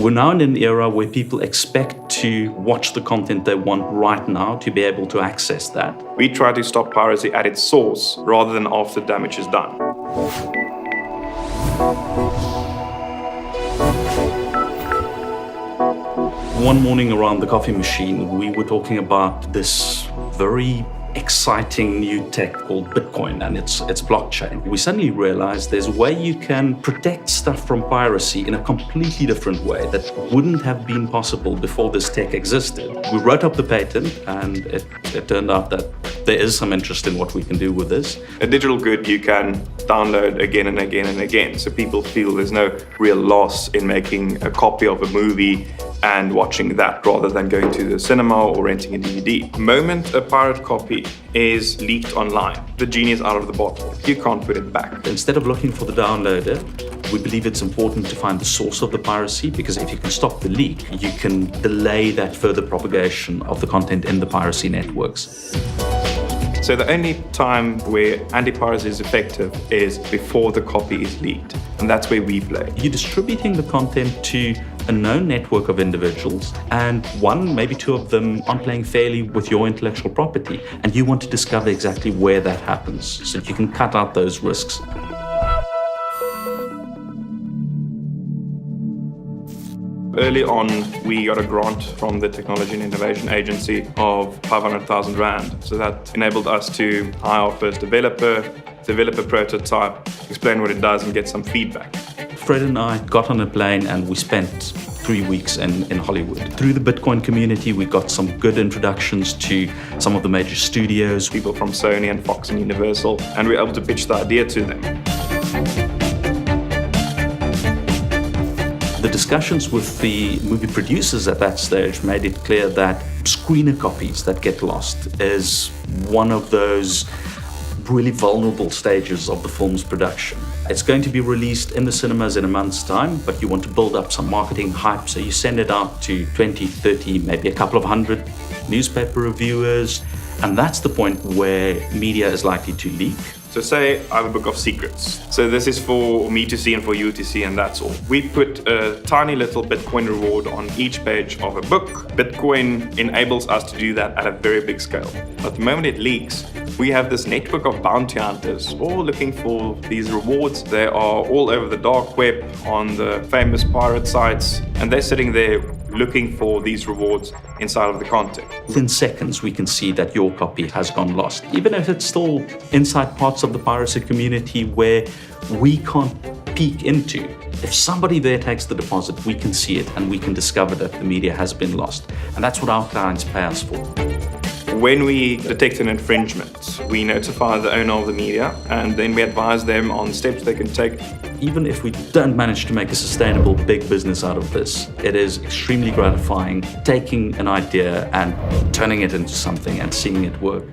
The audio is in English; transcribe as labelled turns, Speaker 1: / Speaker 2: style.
Speaker 1: We're now in an era where people expect to watch the content they want right now to be able to access that.
Speaker 2: We try to stop piracy at its source rather than after damage is done.
Speaker 1: One morning around the coffee machine, we were talking about this very exciting new tech called Bitcoin and its blockchain. We suddenly realized there's a way you can protect stuff from piracy in a completely different way that wouldn't have been possible before this tech existed. We wrote up the patent, and it turned out that there is some interest in what we can do with this.
Speaker 2: A digital good you can download again and again and again, so people feel there's no real loss in making a copy of a movie and watching that rather than going to the cinema or renting a DVD. The moment a pirate copy is leaked online, the genie is out of the bottle. You can't put it back.
Speaker 1: Instead of looking for the downloader, we believe it's important to find the source of the piracy, because if you can stop the leak, you can delay that further propagation of the content in the piracy networks.
Speaker 2: So the only time where anti-piracy is effective is before the copy is leaked, and that's where we play.
Speaker 1: You're distributing the content to a known network of individuals, and one, maybe two of them aren't playing fairly with your intellectual property, and you want to discover exactly where that happens so that you can cut out those risks.
Speaker 2: Early on, we got a grant from the Technology and Innovation Agency of 500,000 Rand. So that enabled us to hire our first developer, develop a prototype, explain what it does, and get some feedback.
Speaker 1: Fred and I got on a plane and we spent 3 weeks in Hollywood. Through the Bitcoin community, we got some good introductions to some of the major studios.
Speaker 2: People from Sony and Fox and Universal, and we were able to pitch the idea to them.
Speaker 1: The discussions with the movie producers at that stage made it clear that screener copies that get lost is one of those really vulnerable stages of the film's production. It's going to be released in the cinemas in a month's time, but you want to build up some marketing hype, so you send it out to 20, 30, maybe a couple of hundred newspaper reviewers, and that's the point where media is likely to leak.
Speaker 2: So say I have a book of secrets. So this is for me to see and for you to see, and that's all. We put a tiny little Bitcoin reward on each page of a book. Bitcoin enables us to do that at a very big scale. But the moment it leaks, we have this network of bounty hunters all looking for these rewards. They are all over the dark web, on the famous pirate sites, and they're sitting there looking for these rewards inside of the content.
Speaker 1: Within seconds, we can see that your copy has gone lost, even if it's still inside parts of the piracy community where we can't peek into. If somebody there takes the deposit, we can see it and we can discover that the media has been lost. And that's what our clients pay us for.
Speaker 2: When we detect an infringement, we notify the owner of the media, and then we advise them on steps they can take.
Speaker 1: Even if we don't manage to make a sustainable big business out of this, it is extremely gratifying taking an idea and turning it into something and seeing it work.